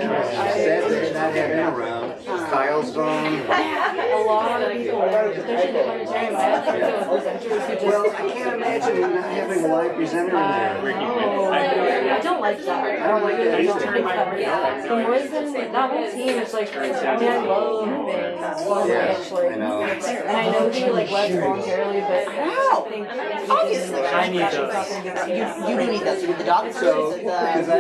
Sad to not have him around. Kyle's gone. A lot of people, especially the planetarium, I have to deal with presenters who just... Well, I can't imagine not having a live presenter in there. I don't like that. I don't like that either. The more than that whole team, it's like, I mean, I love things, actually. I know. And I know he like left voluntarily, but I think Obviously. I need those. You do need those with the dog. So, because I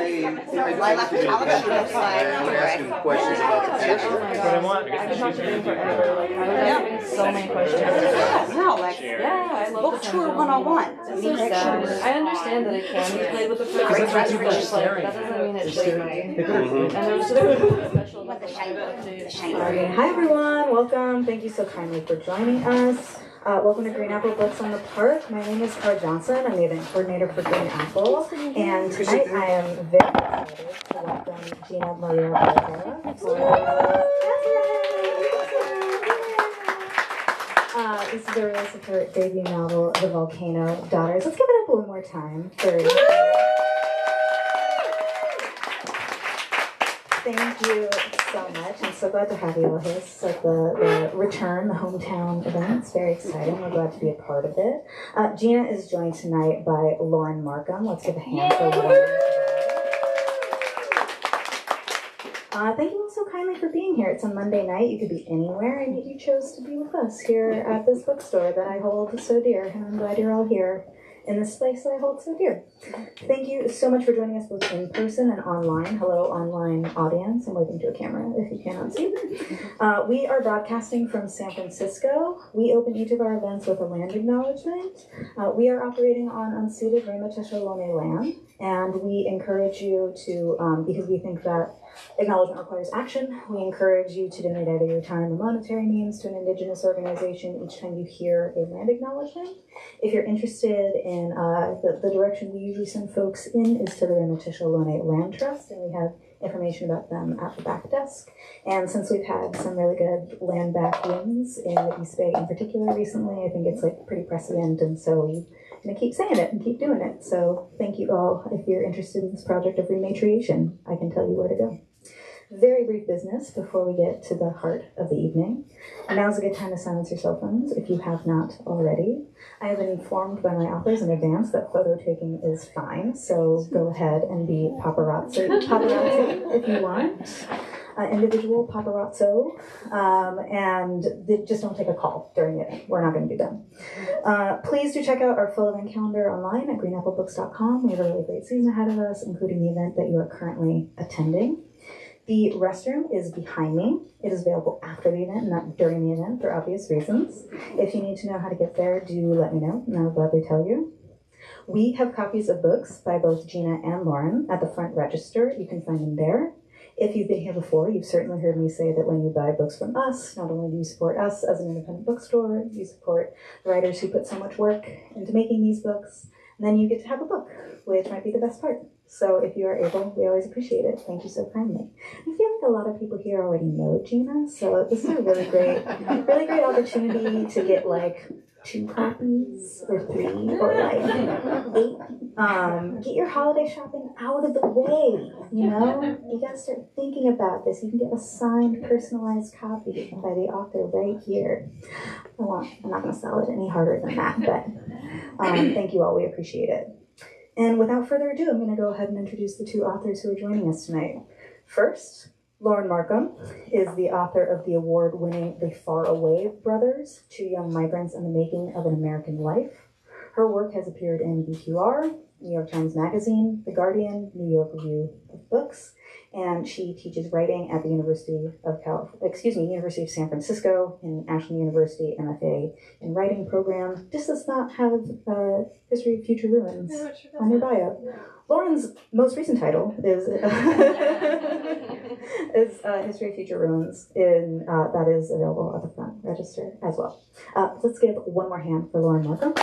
Lilac to do Alex should have I would ask him questions about the picture. That's what I want. I could talk to him forever. Like, I was asking so many questions. No, like Yeah, I love book tour 101. I understand that it can be played with the first, but it's like, that doesn't mean it's like my... And there was special about the shiny. Hi everyone, welcome. Thank you so kindly for joining us. Welcome to Green Apple Books on the Park. My name is Cara Johnson. I'm the event coordinator for Green Apple. And tonight I am very excited to welcome Gina María Balibrera. This is the release of her debut novel, The Volcano Daughters. Let's give it up one more time for... Thank you so much. I'm so glad to have you all here. It's like the return, the hometown event. It's very exciting. We're glad to be a part of it. Gina is joined tonight by Lauren Markham. Let's give a hand for Lauren. Thank you all so kindly for being here. It's a Monday night. You could be anywhere, and yet you chose to be with us here at this bookstore that I hold so dear. And I'm glad you're all here in this place that I hold so dear. Thank you so much for joining us both in person and online. Hello, online audience. I'm waving to a camera if you cannot see. We are broadcasting from San Francisco. We open each of our events with a land acknowledgement. We are operating on unceded Ramaytush-Ohlone land, and we encourage you to, because we think that acknowledgement requires action, we encourage you to donate either your time or monetary means to an Indigenous organization each time you hear a land acknowledgement. If you're interested in the direction we usually send folks in is to the Ramaytush-Ohlone Land Trust, and we have information about them at the back desk. And since we've had some really good land back wins in the East Bay in particular recently, I think it's like pretty prescient, and so we're going to keep saying it and keep doing it. So thank you all. If you're interested in this project of rematriation, I can tell you where to go. Very brief business before we get to the heart of the evening. Now's a good time to silence your cell phones if you have not already. I have been informed by my authors in advance that photo taking is fine, so go ahead and be paparazzi if you want. Individual paparazzo, and just don't take a call during it. We're not going to do that. Please do check out our full event calendar online at greenapplebooks.com. We have a really great season ahead of us, including the event that you are currently attending. The restroom is behind me. It is available after the event, not during the event for obvious reasons. If you need to know how to get there, do let me know, and I'll gladly tell you. We have copies of books by both Gina and Lauren at the front register. You can find them there. If you've been here before, you've certainly heard me say that when you buy books from us, not only do you support us as an independent bookstore, you support the writers who put so much work into making these books, and then you get to have a book, which might be the best part. So if you are able, we always appreciate it. Thank you so kindly. I feel like a lot of people here already know Gina, so this is a really great opportunity to get like 2 copies or 3 or like 8. Get your holiday shopping out of the way, you know? You gotta start thinking about this. You can get a signed, personalized copy by the author right here. I'm not gonna sell it any harder than that, but thank you all, we appreciate it. And without further ado, I'm gonna go ahead and introduce the 2 authors who are joining us tonight. First, Lauren Markham is the author of the award-winning The Faraway Brothers, 2 Young Migrants and the Making of an American Life. Her work has appeared in BQR, New York Times Magazine, The Guardian, New York Review of Books, and she teaches writing at the University of San Francisco in Ashland University MFA in Writing program. Just does not have History of Future Ruins on your bio. Lauren's most recent title is History of Future Ruins. That is available at the front register as well. Let's give one more hand for Lauren Markham.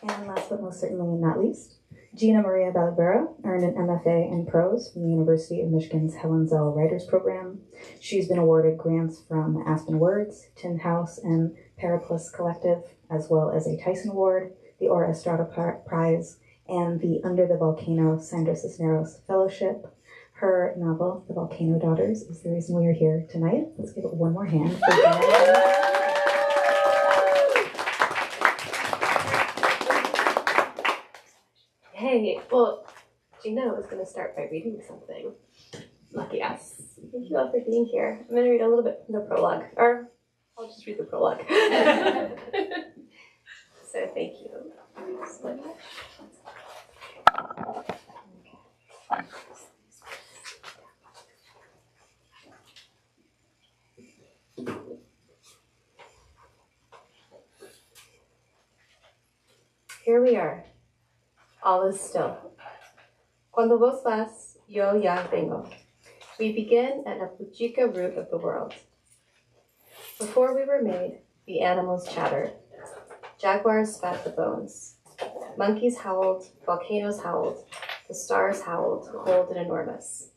And last but most certainly not least, Gina María Balibrera earned an MFA in prose from the University of Michigan's Helen Zell Writers Program. She's been awarded grants from Aspen Words, Tin House, and Paraplus Collective, as well as a Tyson Award, the Ora Estrada Prize, and the Under the Volcano Sandra Cisneros Fellowship. Her novel, The Volcano Daughters, is the reason we are here tonight. Let's give it one more hand for Gina. Hey, well, Gina was going to start by reading something. Lucky us. Thank you all for being here. I'm going to read a little bit from the prologue, or I'll just read the prologue. So thank you so much. Here we are. All is still. Cuando vos vas, yo ya vengo. We begin at the Puchica root of the world. Before we were made, the animals chattered. Jaguars spat the bones. Monkeys howled, volcanoes howled, the stars howled, cold and enormous.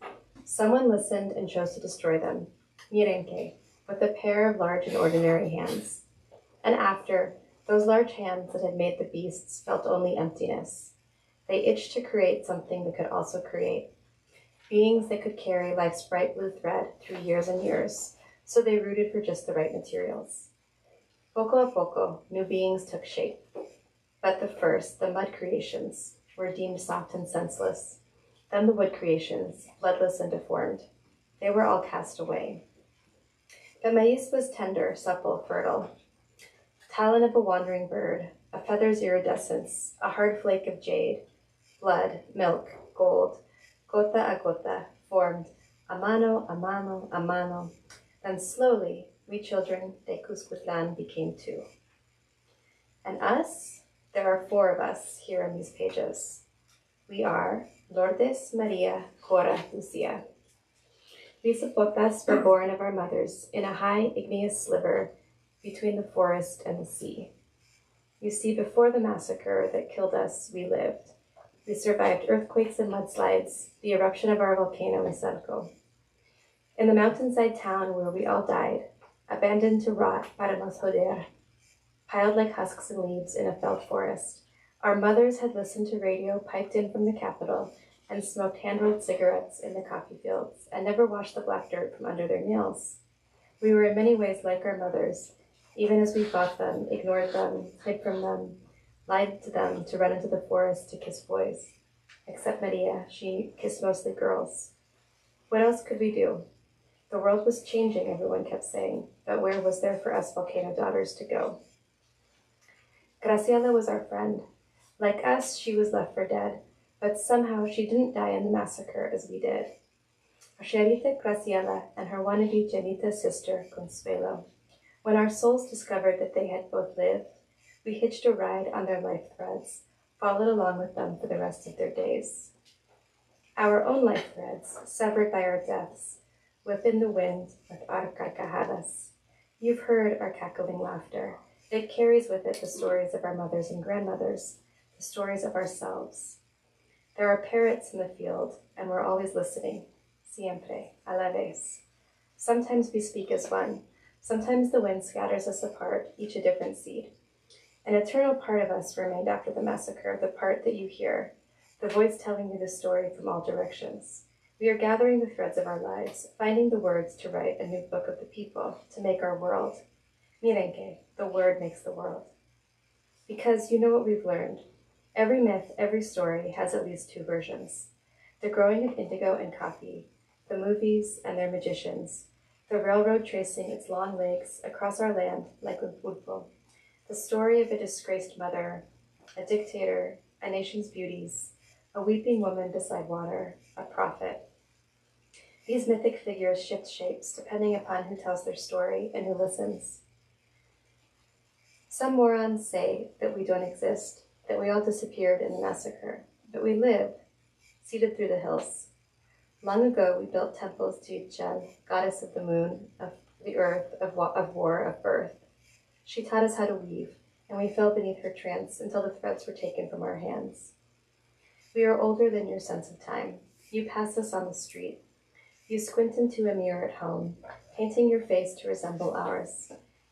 Someone listened and chose to destroy them, Mirenke, with a pair of large and ordinary hands. And after, those large hands that had made the beasts felt only emptiness. They itched to create something that could also create. Beings that could carry life's bright blue thread through years and years, so they rooted for just the right materials. Poco a poco, new beings took shape. But the first, the mud creations, were deemed soft and senseless. Then the wood creations, bloodless and deformed. They were all cast away. The maize was tender, supple, fertile. Talon of a wandering bird, a feather's iridescence, a hard flake of jade, blood, milk, gold, gota a gota, formed, a mano, a mano, a mano. Then slowly, we children de Cuscutlan became two. And us? There are 4 of us here in these pages. We are Lourdes, Maria, Cora, Lucia. These Apotas were born of our mothers in a high igneous sliver between the forest and the sea. You see, before the massacre that killed us, we lived. We survived earthquakes and mudslides, the eruption of our volcano in Cerco. In the mountainside town where we all died, abandoned to rot para nos joder, piled like husks and leaves in a felled forest, our mothers had listened to radio piped in from the capital and smoked hand-rolled cigarettes in the coffee fields and never washed the black dirt from under their nails. We were in many ways like our mothers, even as we fought them, ignored them, hid from them, lied to them to run into the forest to kiss boys. Except Maria, she kissed mostly girls. What else could we do? The world was changing, everyone kept saying, but where was there for us volcano daughters to go? Graciela was our friend. Like us, she was left for dead, but somehow she didn't die in the massacre as we did. Sherita Graciela and her wannabe Janita sister, Consuelo. When our souls discovered that they had both lived, we hitched a ride on their life threads, followed along with them for the rest of their days. Our own life threads, severed by our deaths, whip in the wind with our carcajadas. You've heard our cackling laughter. It carries with it the stories of our mothers and grandmothers, the stories of ourselves. There are parrots in the field, and we're always listening, siempre, a la vez. Sometimes we speak as one. Sometimes the wind scatters us apart, each a different seed. An eternal part of us remained after the massacre, the part that you hear, the voice telling you the story from all directions. We are gathering the threads of our lives, finding the words to write a new book of the people, to make our world. Mirenke, the word makes the world. Because you know what we've learned. Every myth, every story has at least 2 versions. The growing of indigo and coffee, the movies and their magicians, the railroad tracing its long legs across our land like a pulpo, the story of a disgraced mother, a dictator, a nation's beauties, a weeping woman beside water, a prophet. These mythic figures shift shapes depending upon who tells their story and who listens. Some morons say that we don't exist, that we all disappeared in the massacre, but we live, seated through the hills. Long ago, we built temples to Ichel, goddess of the moon, of the earth, of war, of birth. She taught us how to weave, and we fell beneath her trance until the threads were taken from our hands. We are older than your sense of time. You pass us on the street. You squint into a mirror at home, painting your face to resemble ours.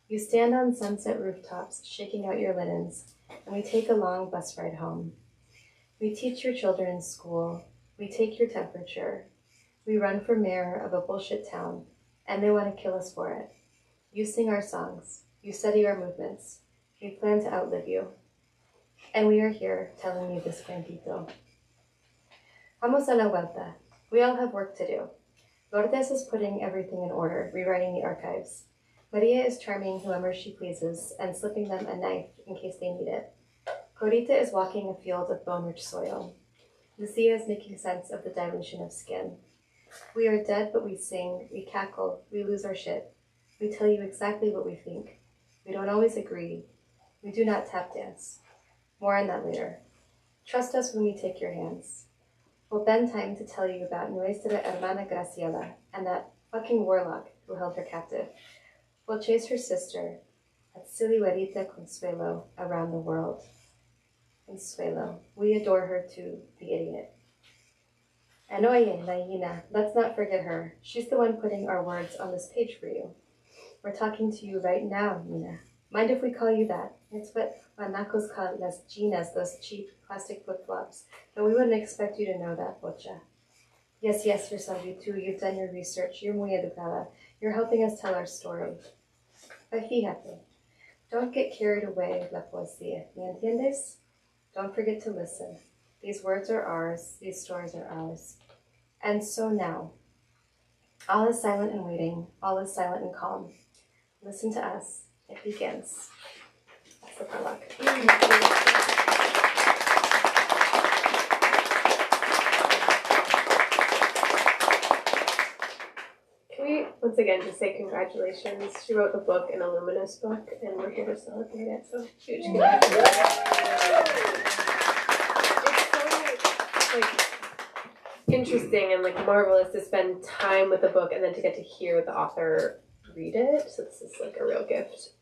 You stand on sunset rooftops, shaking out your linens, and we take a long bus ride home. We teach your children in school. We take your temperature. We run for mayor of a bullshit town, and they want to kill us for it. You sing our songs. You study our movements. We plan to outlive you. And we are here telling you this cuentito. Vamos a la vuelta. We all have work to do. Lourdes is putting everything in order, rewriting the archives. Maria is charming whoever she pleases and slipping them a knife in case they need it. Corita is walking a field of bone-rich soil. Lucia is making sense of the dilution of skin. We are dead, but we sing, we cackle, we lose our shit. We tell you exactly what we think. We don't always agree. We do not tap dance. More on that later. Trust us when we take your hands. We'll bend time to tell you about Nuestra Hermana Graciela and that fucking warlock who held her captive. We'll chase her sister, that silly Juanita Consuelo, around the world. Consuelo. We adore her too, the idiot. And oye, Naina, let's not forget her. She's the one putting our words on this page for you. We're talking to you right now, Nina. Mind if we call you that? It's what manacos call las Ginas, those cheap plastic flip-flops. But we wouldn't expect you to know that, Bocha. Yes, yourself, you too. You've done your research. You're muy educada. You're helping us tell our story. But fíjate, don't get carried away with la poesía. ¿Me entiendes? Don't forget to listen. These words are ours. These stories are ours. And so now, all is silent and waiting. All is silent and calm. Listen to us. It begins. That's the prologue. Can we once again just say congratulations? She wrote the book, an Illuminous book, and we're here to celebrate it. So huge congratulations. It's so interesting and marvelous to spend time with the book and then to get to hear the author read it. So this is a real gift.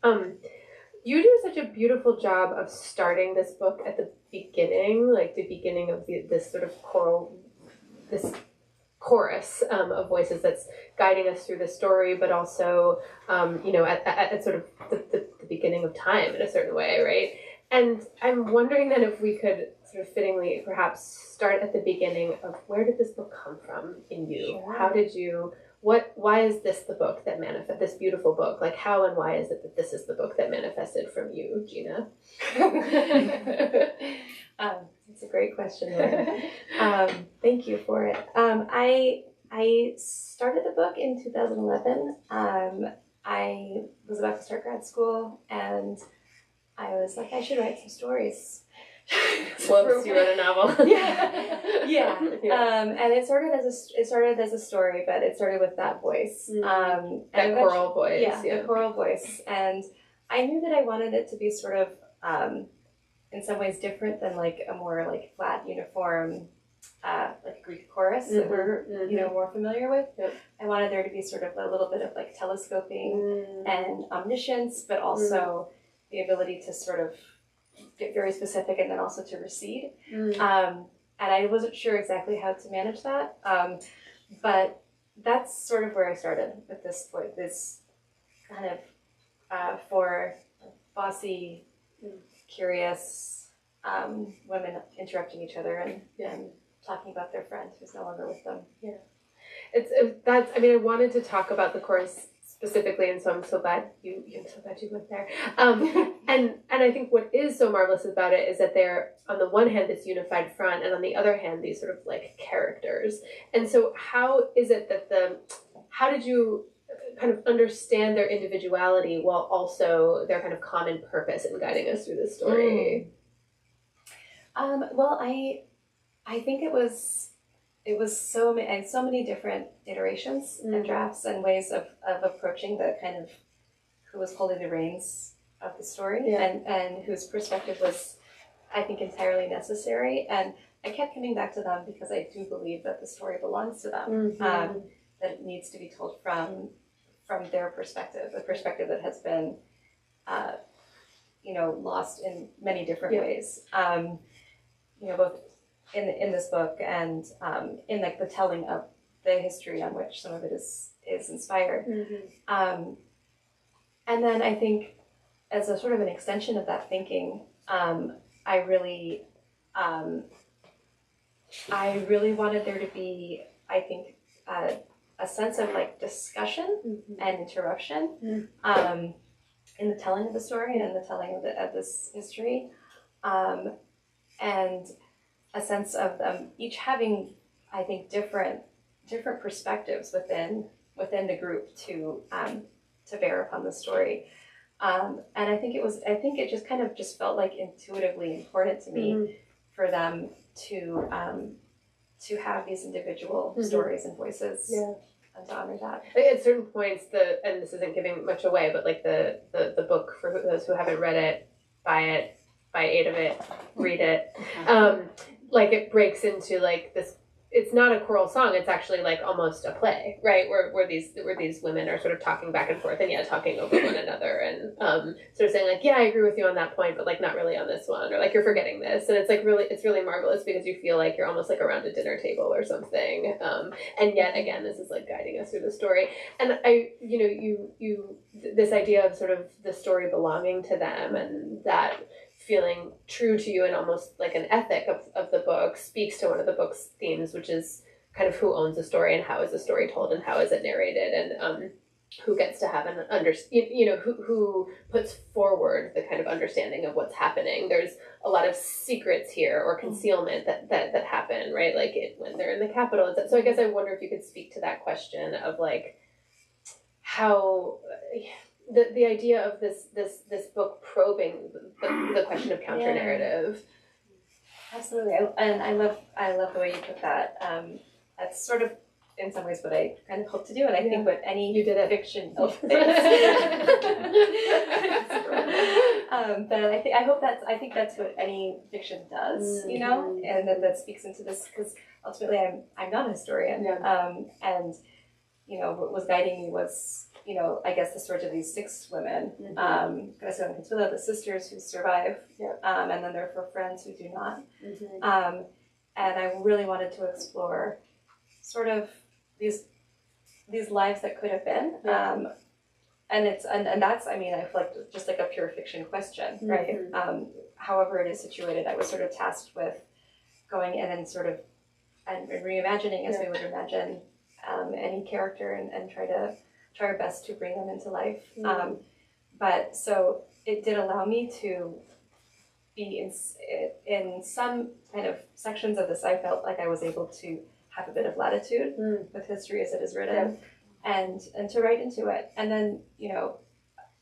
You do such a beautiful job of starting this book at the beginning, the beginning of this sort of choral, this chorus of voices that's guiding us through the story, but also, at sort of the beginning of time in a certain way, right? And I'm wondering then if we could sort of fittingly perhaps start at the beginning of where did this book come from in you? Sure. How did you... why is this the book that manifested, this beautiful book? How and why is it that this is the book that manifested from you, Gina? It's a great question, Lauren. Thank you for it. I started the book in 2011. I was about to start grad school, and I was like, I should write some stories. Whoops, you wrote a novel. Yeah. And it started as a story, but it started with that voice. That choral voice. Yeah, the choral voice. And I knew that I wanted it to be sort of, in some ways different than a more flat, uniform, Greek chorus that we're, more familiar with. Yep. I wanted there to be sort of a little bit of telescoping and omniscience, but also the ability to sort of get very specific and then also to recede. And I wasn't sure exactly how to manage that. But that's sort of where I started with this kind of for bossy, curious women interrupting each other and talking about their friend who's no longer with them. Yeah. I wanted to talk about the chorus specifically, and so I'm so glad you went there. And I think what is so marvelous about it is that they're, on the one hand, this unified front, and on the other hand, these sort of characters. And so how is it that how did you kind of understand their individuality while also their kind of common purpose in guiding us through this story? Well, I think it was so many different iterations and drafts and ways of approaching the kind of who was holding the reins of the story and whose perspective was, I think, entirely necessary. And I kept coming back to them because I do believe that the story belongs to them, that it needs to be told from their perspective, a perspective that has been, lost in many different ways. Both in this book and in the telling of the history on which some of it is inspired. And then I think as a sort of an extension of that thinking, I really I really wanted there to be, I think, a sense of like discussion and interruption in the telling of the story and in the telling of this history, and a sense of them each having, I think, different perspectives within the group to bear upon the story. And I think it just kind of just felt like intuitively important to me for them to have these individual stories and voices, and to honor that. Like at certain points, and this isn't giving much away, but like the book, for those who haven't read it, buy 8 of it, read it. Like it breaks into like this. It's not a choral song. It's actually like almost a play, right? Where these women are sort of talking back and forth and talking over one another and sort of saying like, yeah, I agree with you on that point, but like not really on this one, or like you're forgetting this. And it's like it's really marvelous because you feel like you're almost like around a dinner table or something. And yet again, this is like guiding us through the story. And this idea of sort of the story belonging to them and that feeling true to you and almost like an ethic of the book speaks to one of the book's themes, which is kind of who owns the story and how is the story told and how is it narrated, and who gets to have an who puts forward the kind of understanding of what's happening. There's a lot of secrets here or concealment that happen, right? Like when they're in the Capitol. So I guess I wonder if you could speak to that question of like how the idea of this book probing the question of counter narrative. Absolutely, and I love the way you put that. That's sort of in some ways what I kind of hope to do, and I think what any fiction. But I think that's what any fiction does, and that speaks into this, because ultimately I'm not a historian, and what was guiding me was, I guess the stories of these 6 women, Gracia and Consuelo, the sisters who survive, and then their 4 friends who do not. And I really wanted to explore sort of these lives that could have been. And that's, I feel like just like a pure fiction question, right? However it is situated, I was sort of tasked with going in and sort of and reimagining as we would imagine any character and try our best to bring them into life. But so it did allow me to be in some kind of sections of this. I felt like I was able to have a bit of latitude with history as it is written, and to write into it. And then,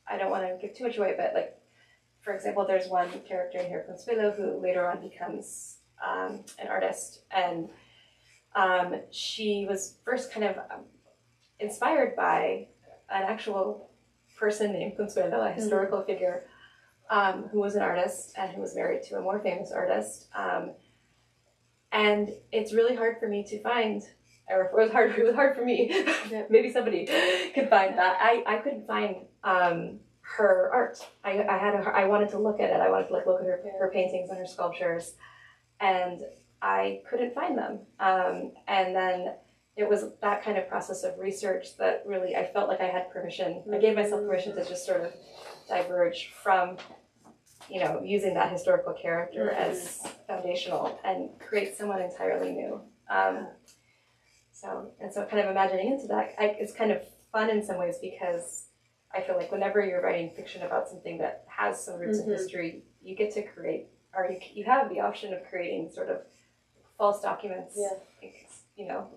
I don't want to give too much away, but like, for example, there's one character in here, Consuelo, who later on becomes an artist, and she was first kind of inspired by an actual person named Consuelo, a historical figure, who was an artist and who was married to a more famous artist. And it's really hard for me to find, or it was hard for me, maybe somebody could find that. I couldn't find her art. I wanted to look at it. I wanted to look at her paintings and her sculptures, and I couldn't find them. And then it was that kind of process of research that really, I felt like I had permission. I gave myself permission to just sort of diverge from, using that historical character as foundational and create someone entirely new. So kind of imagining into that, it's kind of fun in some ways, because I feel like whenever you're writing fiction about something that has some roots in history, you get to create, or you have the option of creating sort of false documents.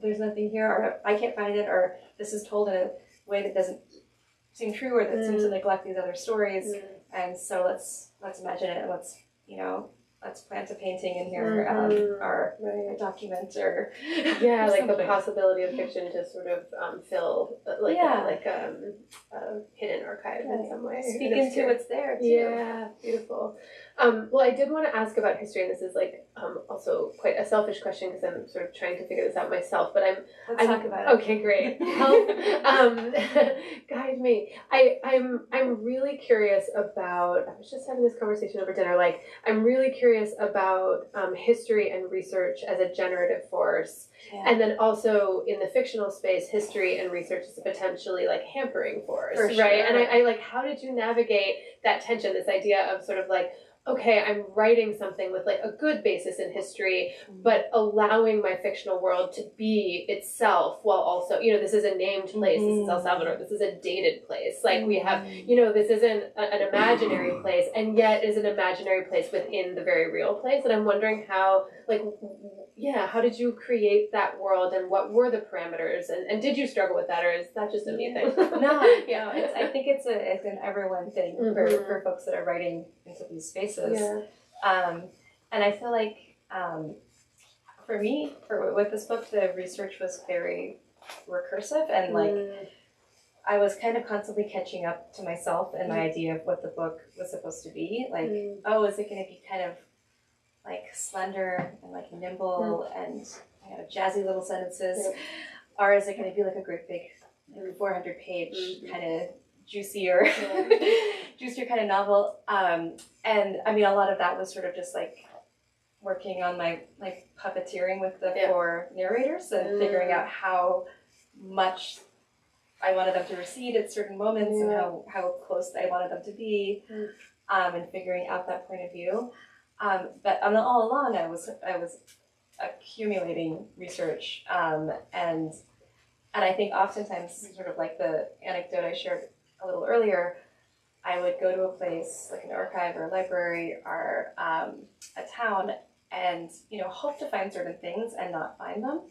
There's nothing here, or I can't find it, or this is told in a way that doesn't seem true, or that seems to neglect these other stories. And so let's imagine it, and let's plant a painting in here, or a document, or like the possibility of fiction to sort of fill a hidden archive in some way. Speak into what's there too. Yeah, beautiful. Well, I did want to ask about history, and this is also quite a selfish question because I'm sort of trying to figure this out myself. But Let's talk about it. Okay, great. Help, guide me. I'm really curious about. I was just having this conversation over dinner. Like, I'm really curious about history and research as a generative force, and then also in the fictional space, history and research is a potentially hampering force, right? And I how did you navigate that tension? This idea of sort of okay, I'm writing something with like a good basis in history, but allowing my fictional world to be itself while also, this is a named place, this is El Salvador, this is a dated place. Like we have, this isn't an imaginary place, and yet is an imaginary place within the very real place. And I'm wondering how, how did you create that world, and what were the parameters, and did you struggle with that, or is that just a me thing? No, I think it's an everyone thing for folks that are writing into these spaces. Yeah. And I feel like for me, with this book, the research was very recursive, and I was kind of constantly catching up to myself and my idea of what the book was supposed to be. Like, oh, is it going to be kind of like slender and like nimble and jazzy little sentences, or is it going to be like a great big 400-page kind of juicier kind of novel? And I mean, a lot of that was sort of just like working on my puppeteering with the four narrators and figuring out how much I wanted them to recede at certain moments and how close I wanted them to be, and figuring out that point of view. But all along, I was accumulating research, and I think oftentimes, sort of like the anecdote I shared a little earlier, I would go to a place like an archive or a library or a town, and hope to find certain things and not find them.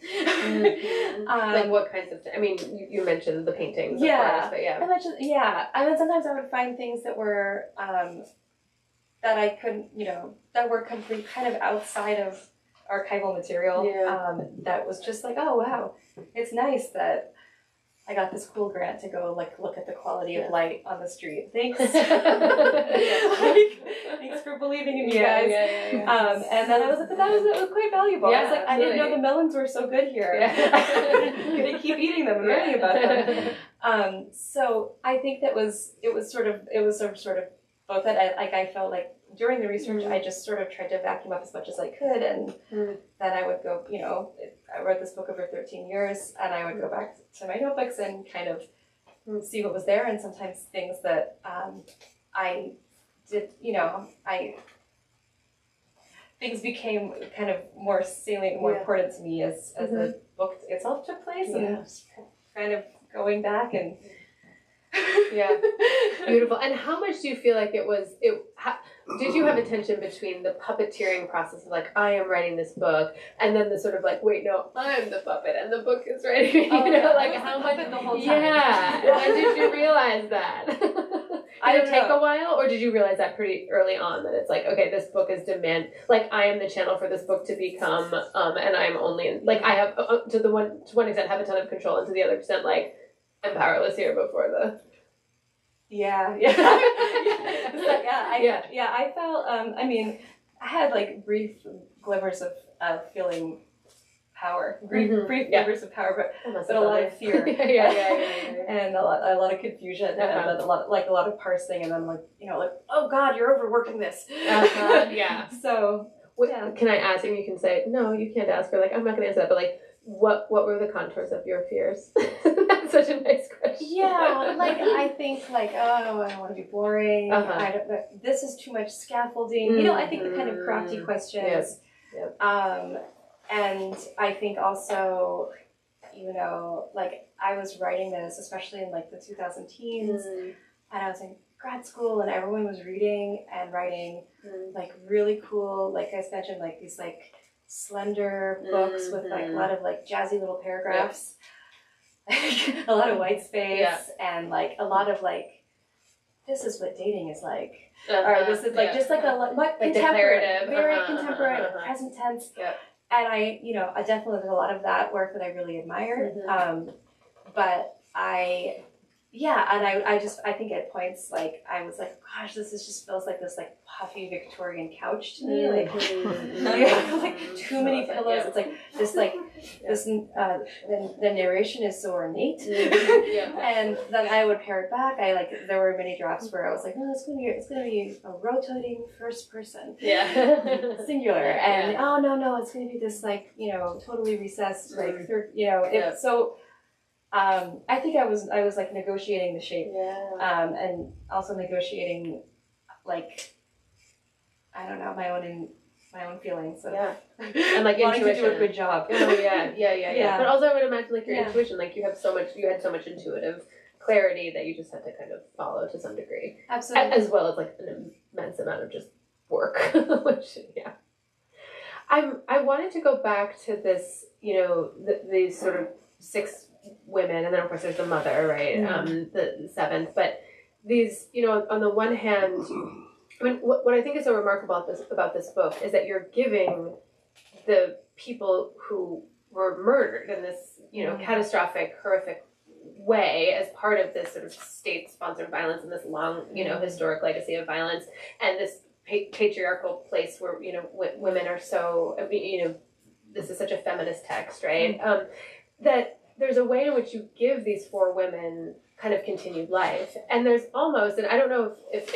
Like what kinds of? I mean, you mentioned the paintings, of course, but I mentioned, and then sometimes I would find things that were that I couldn't, that were complete kind of outside of archival material. That was just like, oh wow, it's nice that I got this cool grant to go look at the quality of light on the street. Thanks. Thanks for believing in me, guys. And then it was quite valuable. I was like, I didn't know the melons were so good here. I'm gonna keep eating them and learning about them. So I think it was sort of both that I felt like during the research I just sort of tried to vacuum up as much as I could, and then I would go, I wrote this book over 13 years, and I would go back to my notebooks and kind of see what was there, and sometimes things that I did, things became kind of more salient, more important to me as the book itself took place, and just kind of going back and beautiful. And how much do you feel like did you have a tension between the puppeteering process of like, I am writing this book, and then the sort of like, wait, no, I'm the puppet and the book is writing, how much the whole time. When did you realize that? Did it take a while, or did you realize that pretty early on, that it's like, okay, this book is I am the channel for this book to become, and I'm only I have to one extent have a ton of control, and to the other extent I'm powerless here before the. I felt. I mean, I had brief glimmers of feeling power, brief glimmers of power, but a lot of fear, and a lot of confusion, and then a lot of parsing, and then oh God, you're overworking this. So can I ask? And you can say no, you can't ask, or I'm not going to answer that, but what were the contours of your fears? That's such a nice question. I think oh, I don't want to be boring. This is too much scaffolding. I think the kind of crafty questions. And I think also, I was writing this, especially in the 2000 teens, and I was in grad school, and everyone was reading and writing really cool, like I mentioned, these slender books with a lot of jazzy little paragraphs, a lot of white space, and a lot of this is what dating is like, or this is just a lot contemporary, very contemporary, present tense. And I definitely there's a lot of that work that I really admired, but I think at points I was gosh, this just feels like this puffy Victorian couch to me, too many pillows. It's this the narration is so ornate, and then I would pare it back. There were many drafts where I was no, it's gonna be a rotating first person, singular, and oh no, it's gonna be this totally recessed third, so. I think I was negotiating the shape, and also negotiating I don't know, my own feelings of and like wanting to do a intuition. good job. Oh yeah. Yeah. But also I would imagine like your Yeah. intuition, like you had so much intuitive clarity that you just had to kind of follow to some degree. Absolutely. As well as like an immense amount of just work. Which I wanted to go back to this, these sort of 6 women, and then of course there's the mother, right? The 7th. But these, on the one hand, I mean, what I think is so remarkable about this book is that you're giving the people who were murdered in this, catastrophic, horrific way as part of this sort of state-sponsored violence and this long, historic legacy of violence, and this patriarchal place where, women are so, this is such a feminist text, right? That there's a way in which you give these 4 women kind of continued life. And there's almost, and I don't know if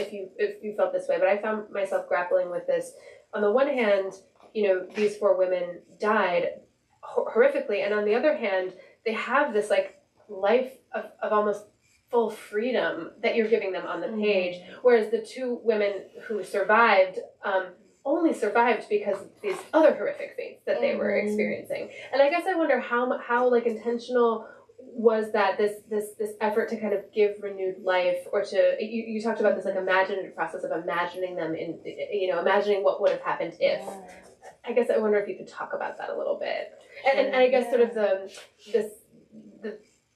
you felt this way, but I found myself grappling with this. On the one hand, these 4 women died horrifically, and on the other hand, they have this like life of almost full freedom that you're giving them on the page, whereas the 2 women who survived only survived because of these other horrific things that they were experiencing. And I guess I wonder how like intentional was that this effort to kind of give renewed life, or to you talked about this like imaginative process of imagining them in imagining what would have happened if. I guess I wonder if you could talk about that a little bit, and I guess sort of the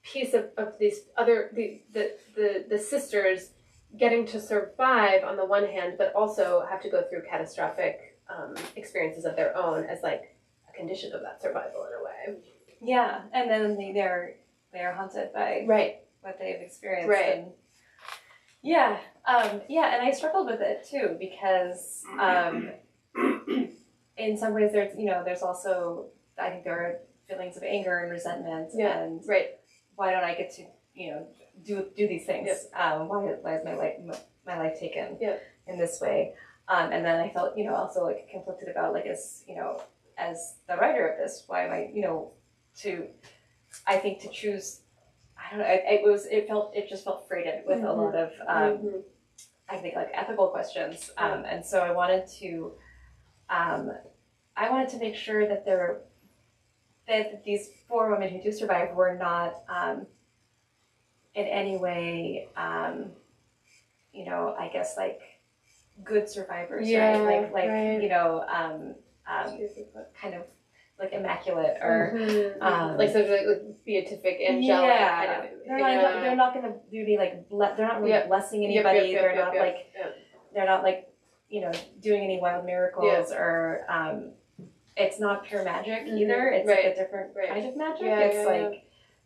piece of these other the sisters getting to survive on the one hand, but also have to go through catastrophic experiences of their own as like a condition of that survival in a way. Yeah, and then they're haunted by what they've experienced. Right. And and I struggled with it too, because in some ways there's also, I think there are feelings of anger and resentment, and why don't I get to do these things? Why is my life taken in this way? And then I felt also like conflicted about like as the writer of this, why am I to choose, I don't know, it just felt freighted with a lot of I think like ethical questions, and so I wanted to make sure that that these 4 women who do survive were not in any way I guess like good survivors, right? Kind of like immaculate or like sort of like beatific, angelic. Yeah, they're not going to be like they're not really blessing anybody. They're not like doing any wild miracles or it's not pure magic either. It's like a different kind of magic.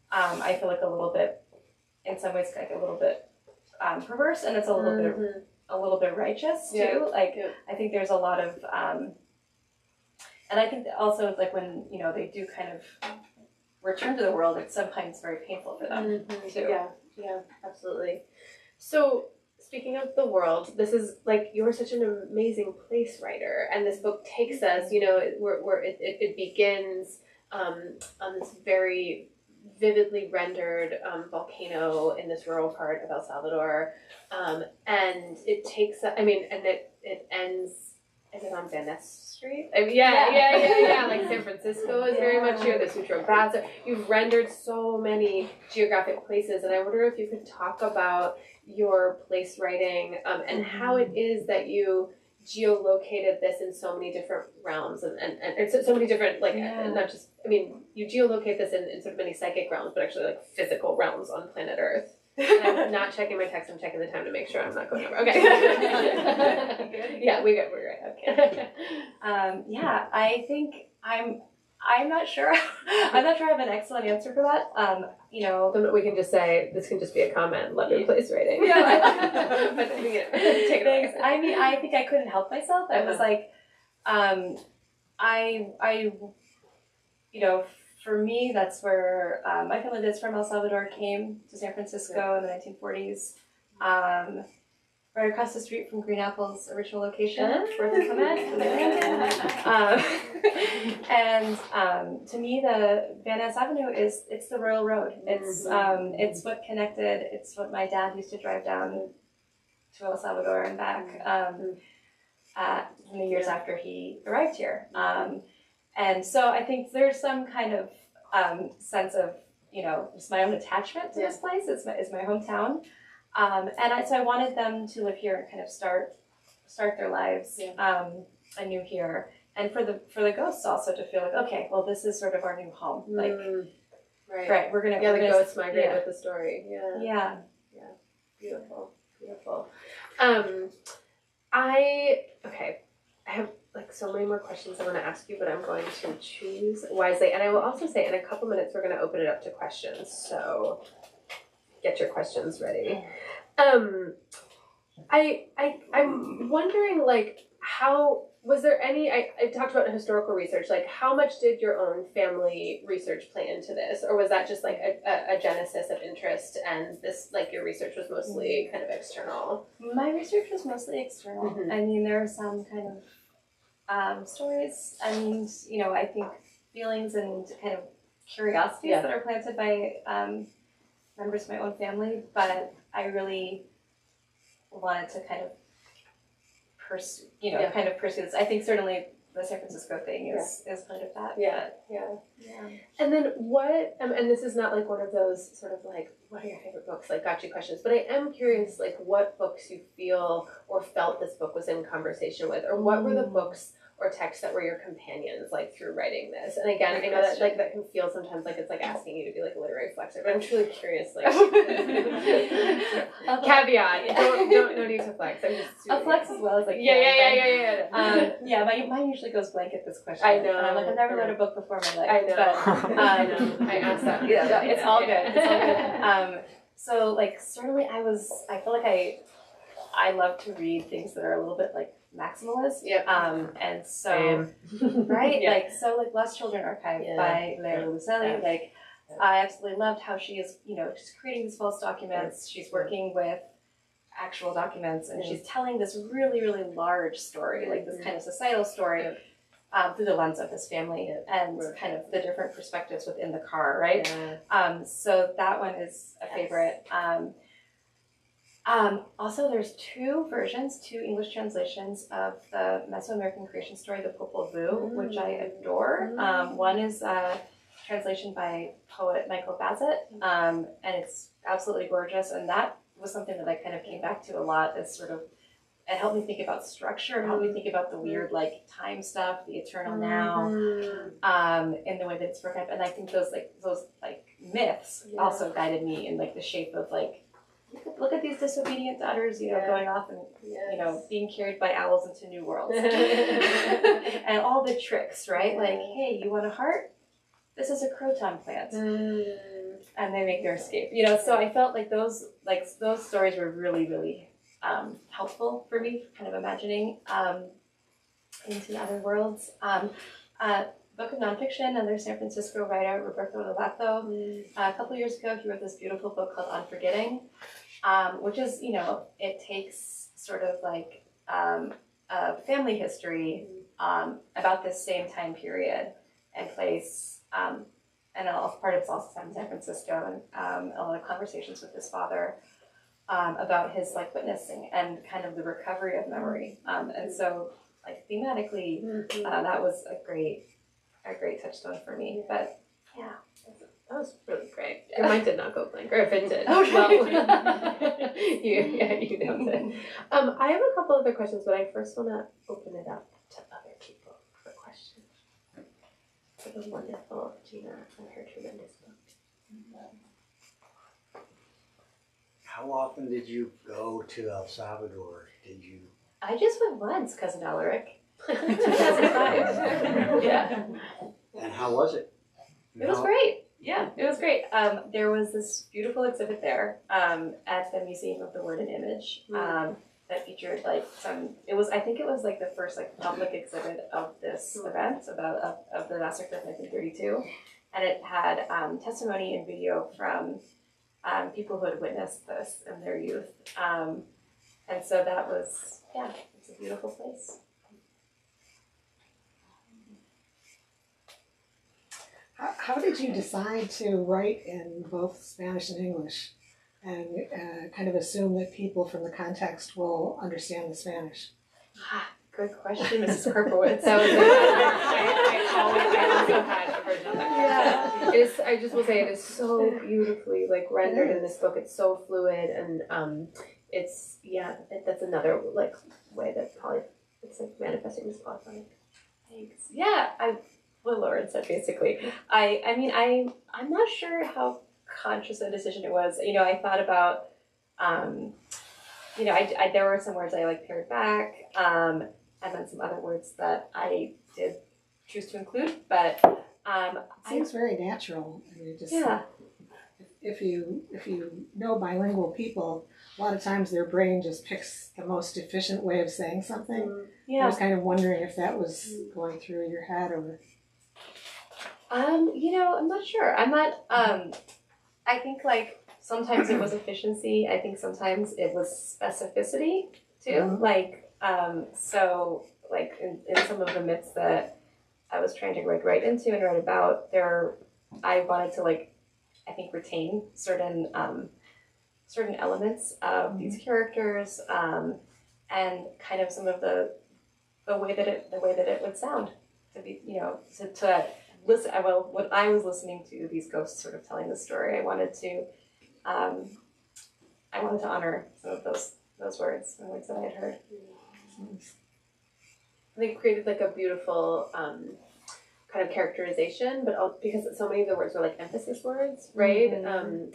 I feel like a little bit, in some ways, like a little bit perverse, and it's a little bit righteous too. I think there's a lot of and I think that also like when they do kind of return to the world, it's sometimes very painful for them too. Yeah, absolutely. So speaking of the world, this is like, you're such an amazing place writer, and this book takes us, where it begins on this very vividly rendered volcano in this rural part of El Salvador, and it takes, it ends. Is it on Van Ness Street? Yeah. Like San Francisco is very much here. The Sutro Baths. You've rendered so many geographic places, and I wonder if you could talk about your place writing and how it is that you geolocated this in so many different realms and so many different not just, you geolocate this in sort of many psychic realms, but actually like physical realms on planet Earth. And I'm not checking my text, I'm checking the time to make sure I'm not going over. Okay. Yeah, we're right. Okay. I think I'm not sure. I'm not sure I have an excellent answer for that. We can just say this can just be a comment. Love your place writing. But take it away. I think I couldn't help myself. I was like, for me, that's where my family that's from El Salvador came to San Francisco in the 1940s. Right across the street from Green Apple's original location, worth a comment. And to me, the Van Ness Avenue it's the Royal Road. It's what connected. It's what my dad used to drive down to El Salvador and back. in the years after he arrived here. And so I think there's some kind of sense of, just my own attachment to this place. It's my hometown. So I wanted them to live here and kind of start their lives anew here. And for the ghosts also to feel like, okay, well, this is sort of our new home. Like, right, we're gonna the ghosts migrate with the story. Yeah. Beautiful. I have like so many more questions I want to ask you, but I'm going to choose wisely. And I will also say in a couple minutes we're going to open it up to questions. So get your questions ready. I'm wondering, like, how was there any? I talked about historical research. Like, how much did your own family research play into this, or was that just like a genesis of interest, and this, like, your research was mostly kind of external? My research was mostly external. Mm-hmm. I mean, there are some kind of stories and, I think feelings and kind of curiosities that are planted by members of my own family, but I really wanted to kind of pursue this. I think certainly the San Francisco thing is part of that. Yeah. And then what, and this is not like one of those sort of like, what are your favorite books, like gotcha questions, but I am curious, like, what books you feel or felt this book was in conversation with, or what were the books or texts that were your companions, like, through writing this? And again, I know that, like, that can feel sometimes like it's like asking you to be like a literary flexer, but I'm truly curious, like, caveat, don't no need to flex. I'm just a flex as well as like yeah. Mine usually goes blank at this question. I know. And I'm like, I've never read a book before in my life. I know. But, I know. I asked that. Yeah, it's all good. It's all good. So like certainly I feel like I love to read things that are a little bit like maximalist. Yep. And so right? Yeah. Like Lost Children Archive by Leila Lucelli. Like I absolutely loved how she is, she's creating these false documents, she's working with actual documents, and she's telling this really, really large story, like this kind of societal story, through the lens of this family and kind of the different perspectives within the car, right? So that one is a favorite. Also, there's two English translations of the Mesoamerican creation story, The Popol Vuh, which I adore. One is a translation by poet Michael Bassett, and it's absolutely gorgeous, and that was something that I kind of came back to a lot as sort of, it helped me think about structure, it helped me think about the weird like time stuff, the eternal now, in the way that it's broken up. And I think those myths also guided me in like the shape of like, look at these disobedient daughters, going off and being carried by owls into new worlds. And all the tricks, right? Like, hey, you want a heart? This is a croton plant. And they make their escape. So I felt like those stories were really, really helpful for me, kind of imagining into other worlds. Book of nonfiction, another San Francisco writer, Roberto Lovato. A couple years ago, he wrote this beautiful book called Unforgetting, which is, it takes sort of like a family history about this same time period and place. And part of it's also set in San Francisco, and a lot of conversations with his father about his like witnessing and kind of the recovery of memory. And so, like thematically, that was a great touchstone for me. But yeah, that was really great. Mine did not go blank, or if it did, okay. well, you nailed it. I have a couple other questions, but I first want to open it up to other people for questions. For the wonderful Gina and her tremendous book. How often did you go to El Salvador? Did you? I just went once, Cousin Alaric. 2005. Yeah. And how was it? It was great. Yeah, it was great. There was this beautiful exhibit there at the Museum of the Word and Image that featured like I think it was like the first like public exhibit of this event of the massacre of 1932, and it had testimony and video from people who had witnessed this in their youth, and so that was it's a beautiful place. How did you decide to write in both Spanish and English and kind of assume that people from the context will understand the Spanish? Good question, Mrs. Kerpowitz. That was I also had a version of that. Yeah. It's, I just will say it is so beautifully like rendered in this book. It's so fluid and it's that's another like way that it's like manifesting this polyphonic. Thanks. Yeah, what Lauren said basically. I mean I'm not sure how conscious a decision it was. You know, I thought about you know, I there were some words I like pared back, and then some other words that I did choose to include, but It seems very natural. I mean, just yeah. if you know bilingual people, a lot of times their brain just picks the most efficient way of saying something. I was kind of wondering if that was going through your head or. You know, I'm not sure. I'm not. I think like sometimes it was efficiency. I think sometimes it was specificity too. Like so like in some of the myths that I was trying to write into and write about, I wanted to like I think retain certain elements of these characters and kind of some of the way that it would sound to be, you know, to listen. Well, when I was listening to these ghosts sort of telling the story, I wanted to honor some of those words and words that I had heard. They created like a beautiful kind of characterization, but also because so many of the words were like emphasis words, right? And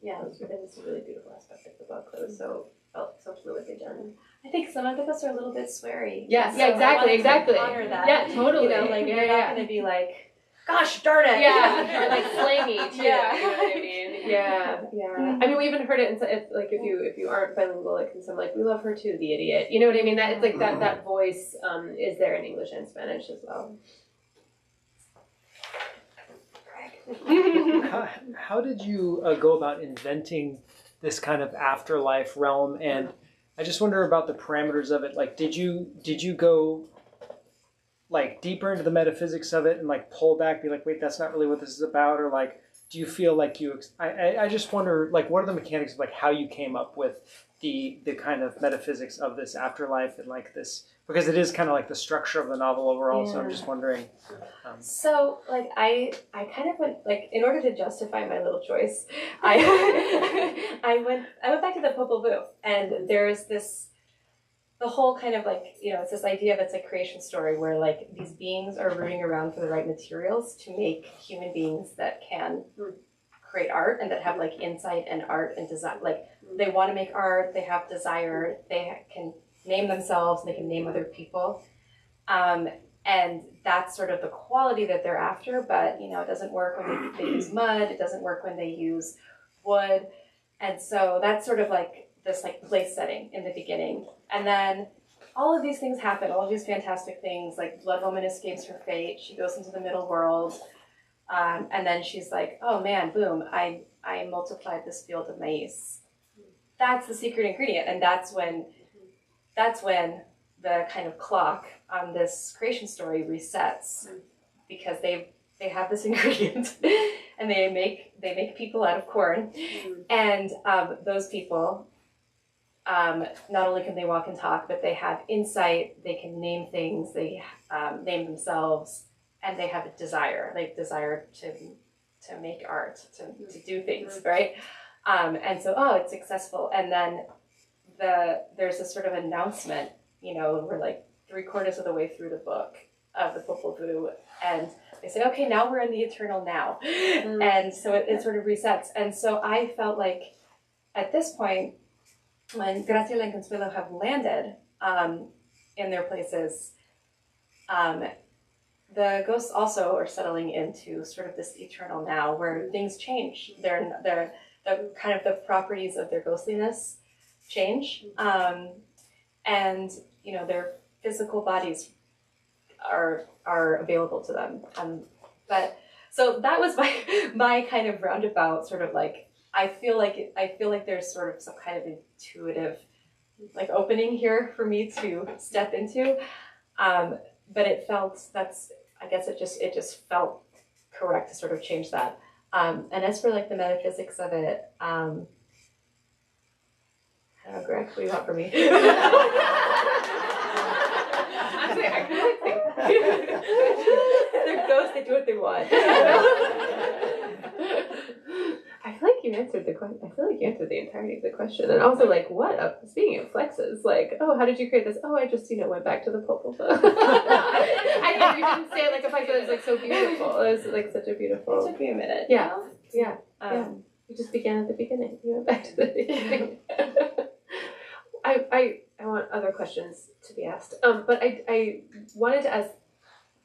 yeah, it was a really beautiful aspect of the book that was felt so fluidly done. I think some of us are a little bit sweary. Yes, so yeah, exactly. To honor that. Yeah, totally. You know, like you're not going to be like, gosh darn it. Yeah, or like slangy too. Yeah. You know what I mean? Yeah. I mean, we even heard it in like if you aren't bilingual, like in some like we love her too, the idiot. You know what I mean? That it's like that voice is there in English and Spanish as well. How did you go about inventing this kind of afterlife realm? And I just wonder about the parameters of it. Like, did you go like deeper into the metaphysics of it and like pull back, be like, wait, that's not really what this is about? Or like, do you feel like I just wonder, like, what are the mechanics of like how you came up with the kind of metaphysics of this afterlife and like this, because it is kind of like the structure of the novel overall. So I'm just wondering. So like I kind of went like in order to justify my little choice, I went back to the Popol Vuh, and there's the whole kind of like, you know, it's this idea that's a creation story where like these beings are rooting around for the right materials to make human beings that can create art and that have like insight and art and design. Like they want to make art, they have desire, they can name themselves, they can name other people. And that's sort of the quality that they're after, but you know, it doesn't work when they use mud, it doesn't work when they use wood. And so that's sort of like this like place setting in the beginning. And then all of these things happen, all of these fantastic things, like Blood Woman escapes her fate, she goes into the middle world, and then she's like, oh man, boom, I multiplied this field of maize. That's the secret ingredient, and that's when the kind of clock on this creation story resets, because they have this ingredient and they make people out of corn, and those people not only can they walk and talk, but they have insight, they can name things, they name themselves, and they have a desire. They desire to make art, to do things, right? And so, it's successful. And then there's this sort of announcement, you know, we're like 3/4 of the way through the book of the Popol Vuh, and they say, okay, now we're in the eternal now. And so it sort of resets. And so I felt like at this point, when Graciela and Consuelo have landed in their places, the ghosts also are settling into sort of this eternal now where things change. They're the kind of the properties of their ghostliness change. And, you know, their physical bodies are available to them. But so that was my kind of roundabout sort of like, I feel like there's sort of some kind of intuitive like opening here for me to step into. But it felt, it just felt correct to sort of change that. And as for like the metaphysics of it, I don't know, Greg, what do you want from me? They're ghosts, they do what they want. I feel like you answered the question. I feel like you answered the entirety of the question, and also like what? Speaking of flexes, like, oh, how did you create this? Oh, I just went back to the pulpit. I know you didn't say it like a flex, but it was like so beautiful. It was like such a beautiful. It took me a minute. Yeah, yeah. You just began at the beginning. You went back to the beginning. I want other questions to be asked. But I wanted to ask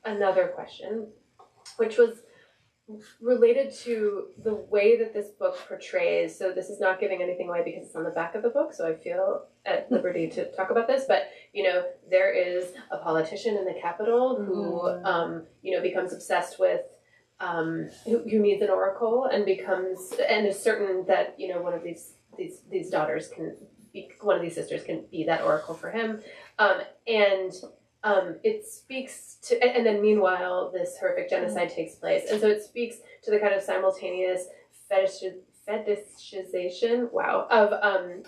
another question, which was related to the way that this book portrays. So this is not giving anything away because it's on the back of the book, so I feel at liberty to talk about this. But there is a politician in the Capitol who becomes obsessed with who needs an oracle and is certain that one of these daughters can be, one of these sisters can be that oracle for him, it speaks to, and then meanwhile this horrific genocide takes place, and so it speaks to the kind of simultaneous fetishization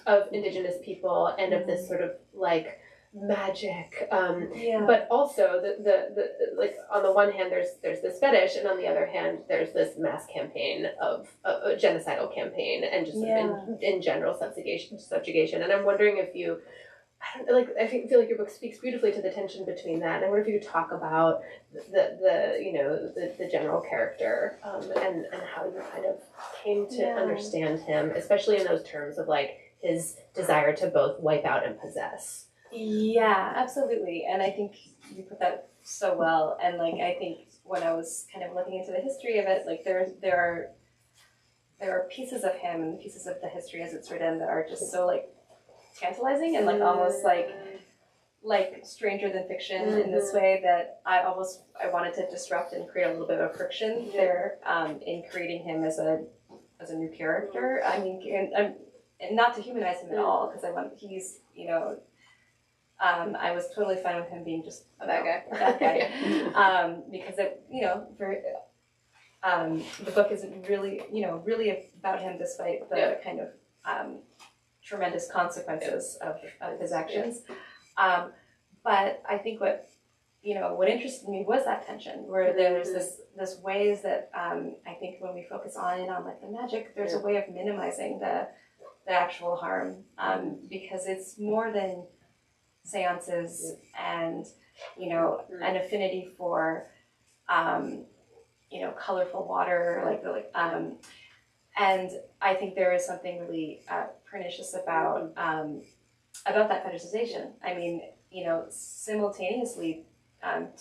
of indigenous people and of this sort of like magic, but also the like on the one hand there's this fetish, and on the other hand there's this mass campaign of a genocidal campaign and just in general subjugation. And I'm wondering if you, I feel like your book speaks beautifully to the tension between that, and I wonder if you could talk about the general character and how you kind of came to understand him, especially in those terms of like his desire to both wipe out and possess. Yeah, absolutely. And I think you put that so well. And like I think when I was kind of looking into the history of it, like there are pieces of him and pieces of the history as it's written that are just so like tantalizing and like almost like stranger than fiction in this way that I wanted to disrupt and create a little bit of friction there in creating him as a new character. I mean, and not to humanize him at all, because he's I was totally fine with him being just a bad guy, because it the book isn't really about him, despite the kind of tremendous consequences of his actions. But I think what interested me was that tension, where there's this ways that I think when we focus on like the magic, there's a way of minimizing the actual harm, because it's more than seances and an affinity for colorful water, and I think there is something really pernicious about that fetishization. I mean, simultaneously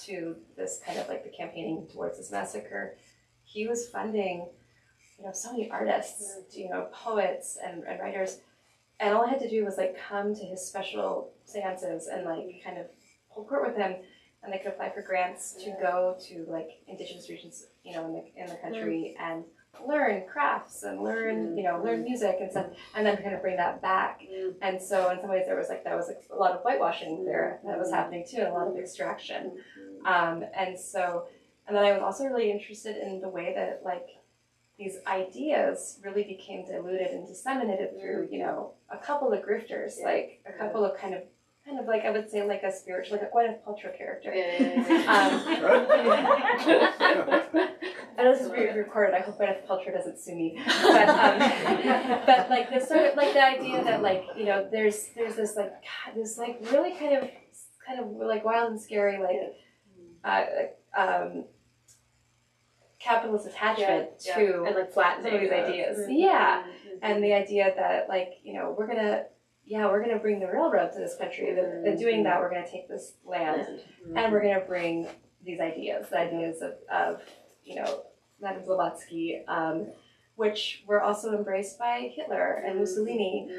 to this kind of like the campaigning towards this massacre, he was funding so many artists, poets and writers. And all I had to do was like come to his special seances and like kind of hold court with him, and they could apply for grants to go to like indigenous regions, in the country and learn crafts and learn music and stuff, and then kind of bring that back. And so in some ways that was a lot of whitewashing there that was happening too, and a lot of extraction. And then I was also really interested in the way that like these ideas really became diluted and disseminated through, a couple of grifters, like a couple of kind of like I would say like a spiritual, like a Gwyneth Paltrow character. I know this is re-recorded. I hope Gwyneth Paltrow doesn't sue me. But like this sort of like the idea that like there's this like this like really kind of like wild and scary like capitalist attachment to and like flattening some of these ideas. And the idea that like we're gonna bring the railroad to this country, and doing that we're gonna take this land and we're gonna bring these ideas, the ideas of Madame Blavatsky, which were also embraced by Hitler and Mussolini,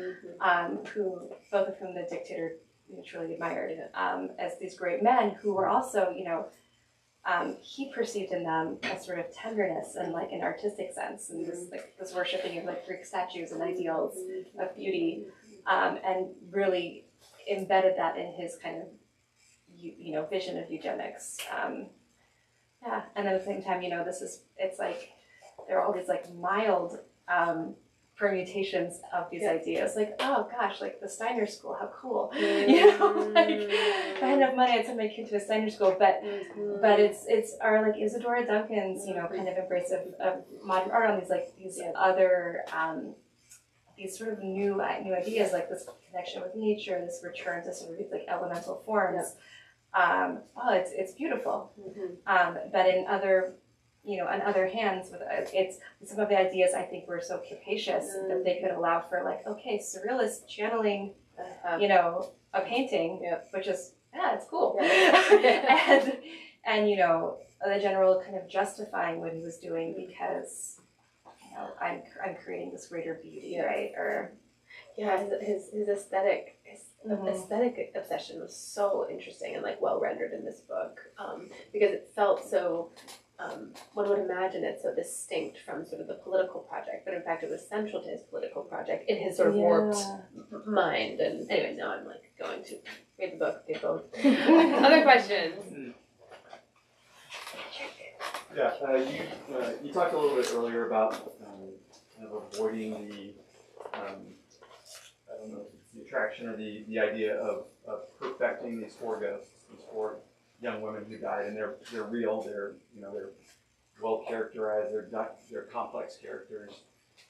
both of whom the dictator truly admired, as these great men who were also he perceived in them a sort of tenderness and like an artistic sense, and this worshipping of like Greek statues and ideals of beauty, and really embedded that in his kind of vision of eugenics. And at the same time, it's like there are all these like mild permutations of these ideas. Like, oh gosh, like the Steiner School, how cool. You know, like if I had enough money, I'd send my kid to a Steiner School. But it's our like Isadora Duncan's, you know, kind of embrace of modern art on these other these sort of new ideas, like this connection with nature, this return to sort of like elemental forms. It's beautiful. But in other, you know, on other hands, with it's some of the ideas I think were so capacious that they could allow for like, okay, surrealist channeling, you know, a painting, which is it's cool, and you know, the general kind of justifying what he was doing because, you know, I'm creating this greater beauty, right? Or his aesthetic. Aesthetic obsession was so interesting and like well rendered in this book, because it felt so, one would imagine it so distinct from sort of the political project, but in fact it was central to his political project in his sort of warped mind. And anyway, now I'm like going to read the book, they both. Other questions? Yeah, you talked a little bit earlier about kind of avoiding the, I don't know if it's the attraction or the idea of perfecting these four ghosts, these four young women who died, and they're real, they're well characterized, they're complex characters,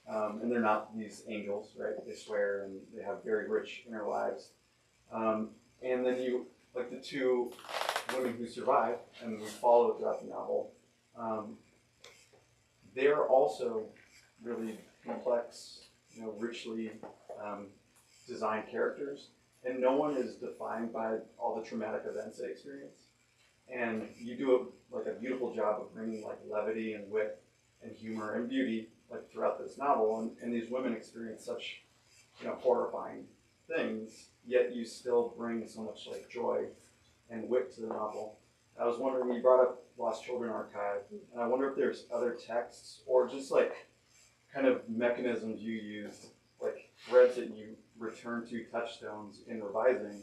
and they're not these angels, right? They swear and they have very rich inner lives, and then you like the two women who survive and we follow throughout the novel. They're also really complex, you know, richly designed characters, and no one is defined by all the traumatic events they experience. And you do a beautiful job of bringing like levity and wit and humor and beauty like throughout this novel, and these women experience such, you know, horrifying things, yet you still bring so much like joy and wit to the novel. I was wondering, you brought up Lost Children Archive, and I wonder if there's other texts or just like kind of mechanisms you use, like threads that you return to, touchstones in revising,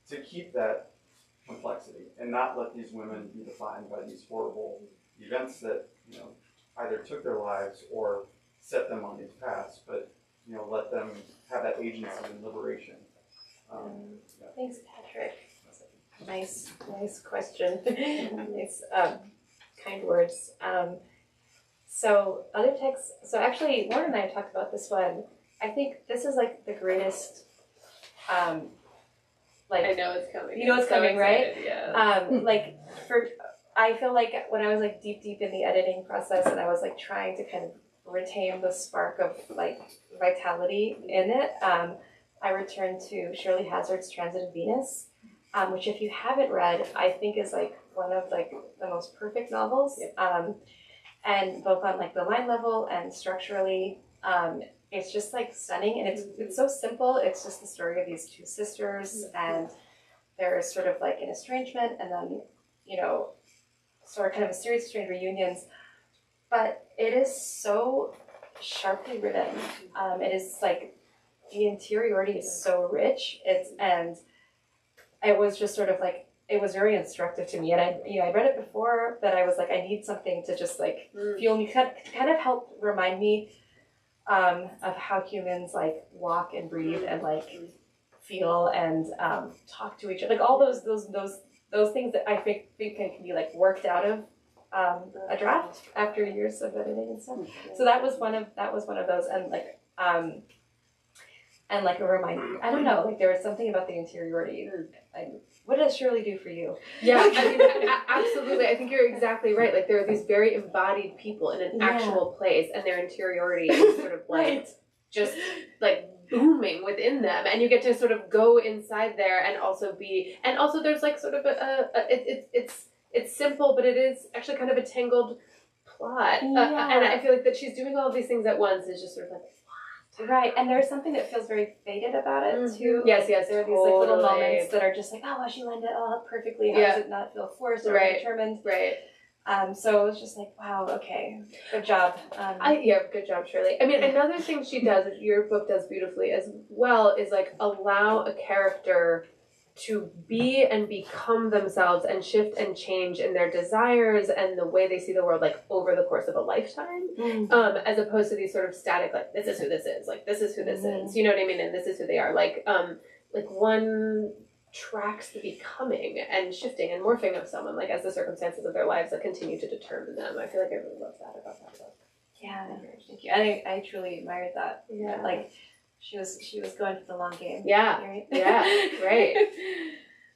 to keep that complexity and not let these women be defined by these horrible events that, you know, either took their lives or set them on these paths, but, you know, let them have that agency and liberation. Thanks, Patrick. Nice question. Nice, kind words. So other texts. So actually, Lauren and I talked about this one. I think this is like the greatest. Like I know it's coming. You know it's coming, right? Yeah. I feel like when I was like deep in the editing process, and I was like trying to kind of retain the spark of like vitality in it, I returned to Shirley Hazard's Transit of Venus, which if you haven't read, I think is like one of like the most perfect novels, and both on like the line level and structurally, it's just like stunning, and it's so simple. It's just the story of these two sisters, and there's sort of like an estrangement, and then, you know, sort of kind of a series of strange reunions, but it is so sharply written. It is like the interiority is so rich. And it was just sort of like, it was very instructive to me. And I read it before, but I was like, I need something to just like fuel me, kind of help remind me of how humans like walk and breathe and like feel and talk to each other, like all those things that I think can be like worked out of a draft after years of editing and stuff. So that was one of those, and like a reminder. I don't know, like there was something about the interiority. What does Shirley do for you? Yeah, I mean, absolutely. I think you're exactly right. Like there are these very embodied people in an actual place, and their interiority is sort of like just like booming within them, and you get to sort of go inside there and also there's like sort of it's simple, but it is actually kind of a tangled plot, and I feel like that she's doing all of these things at once is just sort of like what? Right, and there's something that feels very faded about it too. Yes, there are these like little moments that are just like, oh, she lined it all up perfectly. How does it not feel forced or determined? Right. So it was just like, wow, okay, good job. Good job, Shirley. I mean, another thing she does, that your book does beautifully as well, is like allow a character to be and become themselves and shift and change in their desires and the way they see the world, like over the course of a lifetime, as opposed to these sort of static, like this is who this is, like this is who this is, you know what I mean, and this is who they are, like one tracks the becoming and shifting and morphing of someone, like as the circumstances of their lives that continue to determine them. I feel like I really love that about that book. Yeah, thank you. I truly admired that. Yeah. Like she was going for the long game. Yeah. Right? Yeah. Right.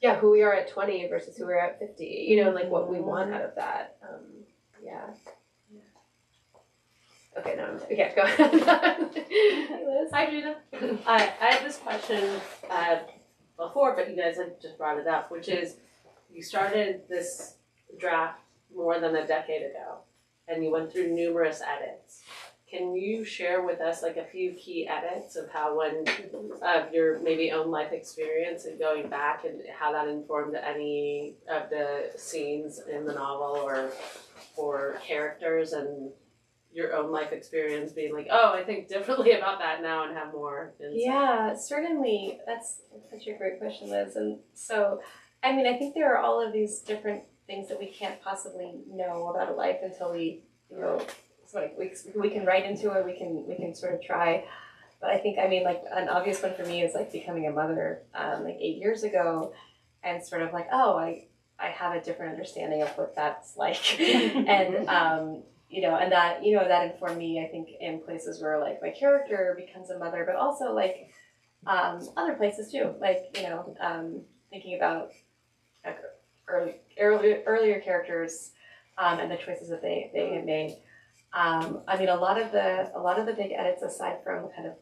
Yeah. Who we are at 20 versus who we're at 50. You know, like what we want out of that. Yeah. Okay. No. Okay. Go ahead. Hi, Gina. I have this question before, but you guys like just brought it up, which is you started this draft more than a decade ago, and you went through numerous edits. Can you share with us like a few key edits of how when of your maybe own life experience and going back and how that informed any of the scenes in the novel or characters and your own life experience being like, oh, I think differently about that now and have more insight? Yeah, certainly. That's such a great question, Liz. And so, I mean, I think there are all of these different things that we can't possibly know about a life until we, you know, so like we can write into it, we can sort of try. But I think, I mean, like an obvious one for me is like becoming a mother like 8 years ago, and sort of like, oh, I have a different understanding of what that's like. And you know, and that, you know, that informed me, I think, in places where like my character becomes a mother, but also like other places too, like, you know, thinking about like earlier characters and the choices that they have made. I mean, a lot of the big edits, aside from kind of,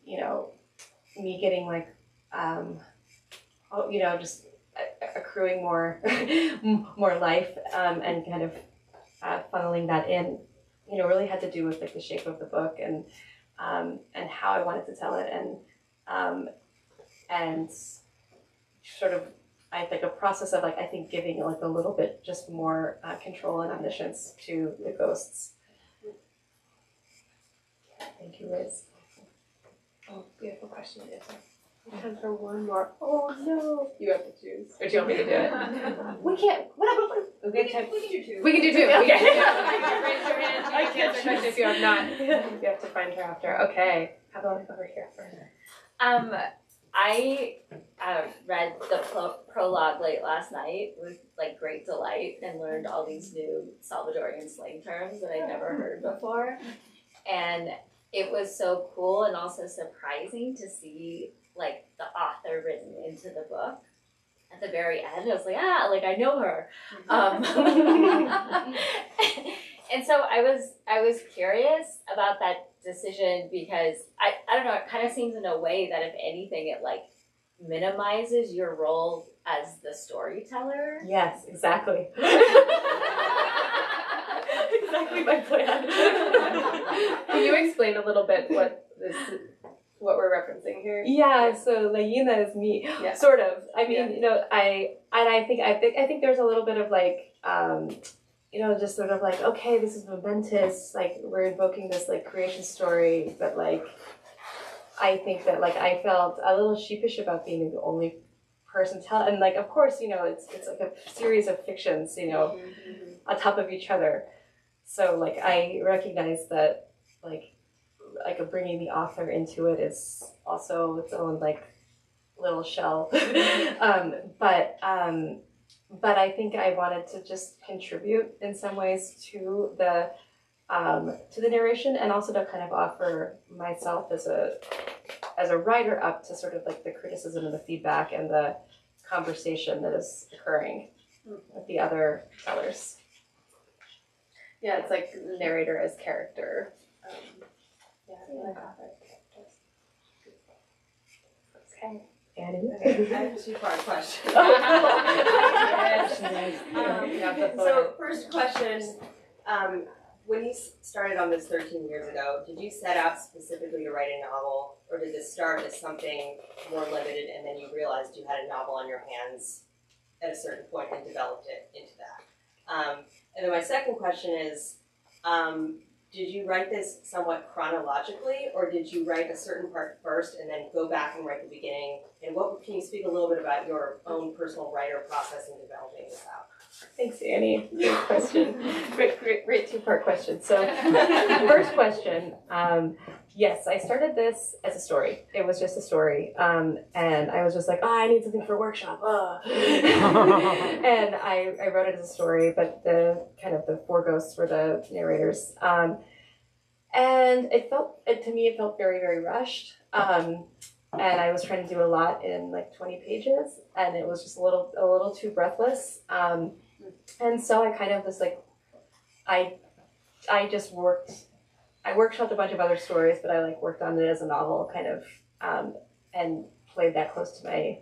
you know, me getting like, you know, just accruing more more life and kind of funneling that in, you know, really had to do with like the shape of the book and how I wanted to tell it, and sort of I think a process of like, I think giving like a little bit just more control and omniscience to the ghosts. Thank you, Liz. Oh, beautiful question. Time for one more. Oh no! You have to choose. Or do you want me to do it? We can't. We can do two. We can do two. Okay. Raise your hand. I can't question if you have not. You have to find her after. Okay. How about over here first? I read the prologue late last night with like great delight and learned all these new Salvadorian slang terms that I'd never heard before. And it was so cool and also surprising to see like the author written into the book. At the very end, I was like, like I know her. And so I was curious about that decision because I don't know, it kind of seems in a way that if anything, it like minimizes your role as the storyteller. Yes, exactly. Exactly my plan. Can you explain a little bit what we're referencing here? Yeah, so Layina is me, sort of. I mean, you know, I think there's a little bit of like, you know, just sort of like, okay, this is momentous, like we're invoking this like creation story, but like, I think that like I felt a little sheepish about being the only person tell, and like of course, you know, it's like a series of fictions, you know, on top of each other. So like I recognize that like bringing the author into it is also its own like little shell. But I think I wanted to just contribute in some ways to the narration, and also to kind of offer myself as a writer up to sort of like the criticism and the feedback and the conversation that is occurring with the other tellers. Yeah, it's like narrator as character. Okay. I have a two-part question. So first question, when you started on this 13 years ago, did you set out specifically to write a novel, or did this start as something more limited and then you realized you had a novel on your hands at a certain point and developed it into that? And then my second question is, did you write this somewhat chronologically, or did you write a certain part first and then go back and write the beginning? And can you speak a little bit about your own personal writer process in developing this out? Thanks, Annie. Great question. Great two-part question. So, first question. Yes, I started this as a story. It was just a story, and I was just like, I need something for a workshop. And I wrote it as a story, but the four ghosts were the narrators. And it felt very, very rushed. And I was trying to do a lot in like 20 pages, and it was just a little too breathless. And so I kind of was like, I workshopped a bunch of other stories, but I like worked on it as a novel kind of, and played that close to my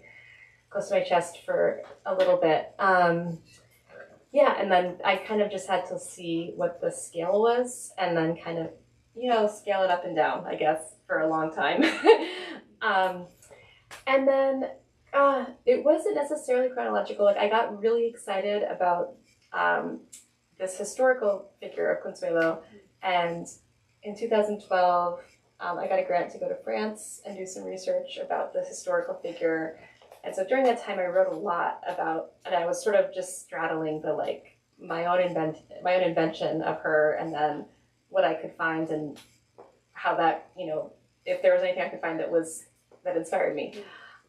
chest for a little bit. Yeah, and then I kind of just had to see what the scale was, and then kind of, scale it up and down, I guess, for a long time. And then it wasn't necessarily chronological. Like, I got really excited about this historical figure of Consuelo, and in 2012, I got a grant to go to France and do some research about the historical figure. And so during that time, I wrote a lot about, and I was sort of just straddling the my own invention of her, and then what I could find and how that, if there was anything I could find that inspired me.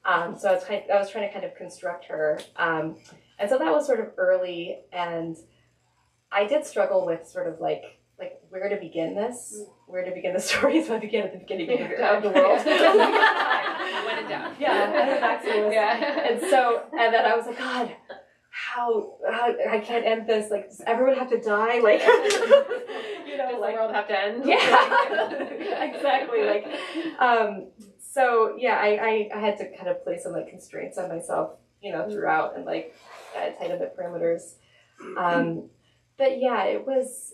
So I was trying to kind of construct her, and so that was sort of early, and I did struggle with sort of like where to begin this, where to begin the story. So I began at the beginning of the world. When in doubt. Yeah. And then I was like, God, how I can't end this. Like, does everyone have to die? Like, Does the world have to end? Yeah, exactly. Like, so yeah, I had to kind of place some constraints on myself, throughout, and tighten the parameters. But yeah, it was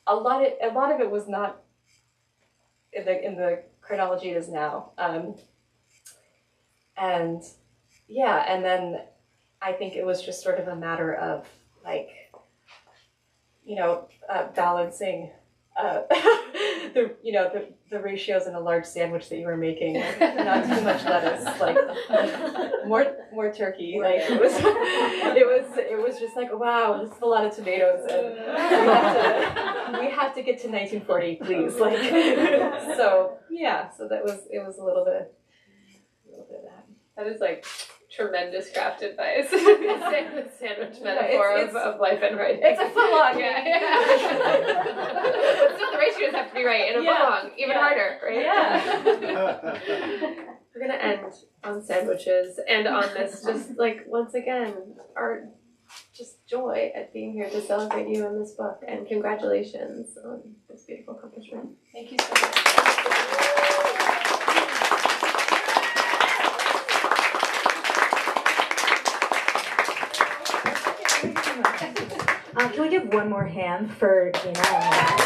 a lot of it was not in the chronology it is now. And yeah, and then I think it was just sort of a matter of balancing the ratios in a large sandwich that you were making. Not too much lettuce, more turkey. It was just like, wow, this is a lot of tomatoes, and we have to get to 1940, please. So it was a little bit of that. That is tremendous craft advice. The sandwich metaphor of life and writing. It's a footlong. But still, the ratios have to be right in a footlong, even harder, right? Yeah. We're gonna end on sandwiches and on this, just once again, our just joy at being here to celebrate you in this book, and congratulations on this beautiful accomplishment. Thank you so much. Can we give one more hand for Gina and Matt?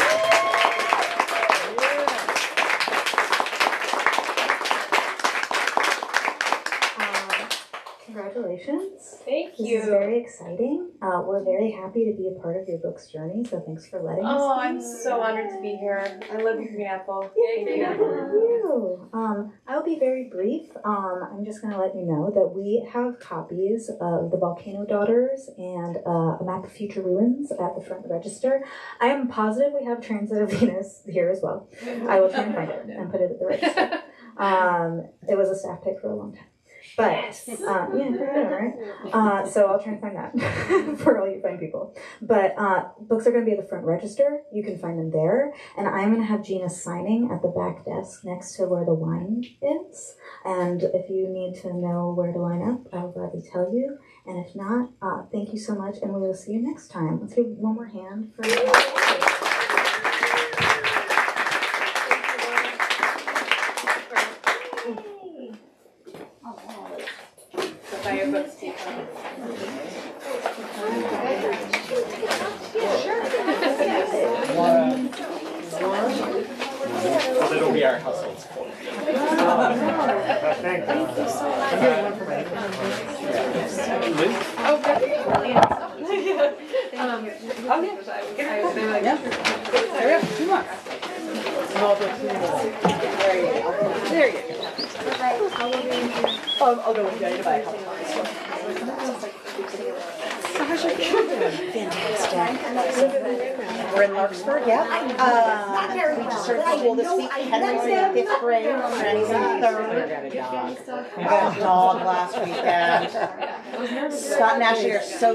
Congratulations. Thank you. This is very exciting. We're very happy to be a part of your book's journey, so thanks for letting us. Oh, I'm so honored to be here. I love your green apple. Thank you. I'll be very brief. I'm just going to let you know that we have copies of the Volcano Daughters and a map of future ruins at the front register. I am positive we have Transit of Venus here as well. I will try and find it and put it at the register. It was a staff pick for a long time. But, right? So I'll try and find that for all you fine people. But books are going to be at the front register. You can find them there. And I'm going to have Gina signing at the back desk next to where the wine is. And if you need to know where to line up, I'll gladly tell you. And if not, thank you so much, and we will see you next time. Let's give one more hand for Buy your books, Tika. Yeah, sure. Well, it'll be our household support. Thank you so much. I'm doing one for my Oh, yeah. There we go, 2 more. There you go. There you go. I'll go with you. I need to buy a couple copies. So how's your kid doing? Fantastic. We're in Larkspur, yeah. We just started school this week. Henry's in 5th grade, Jenny's in 3rd. We got a dog last weekend. Scott and Ashley are so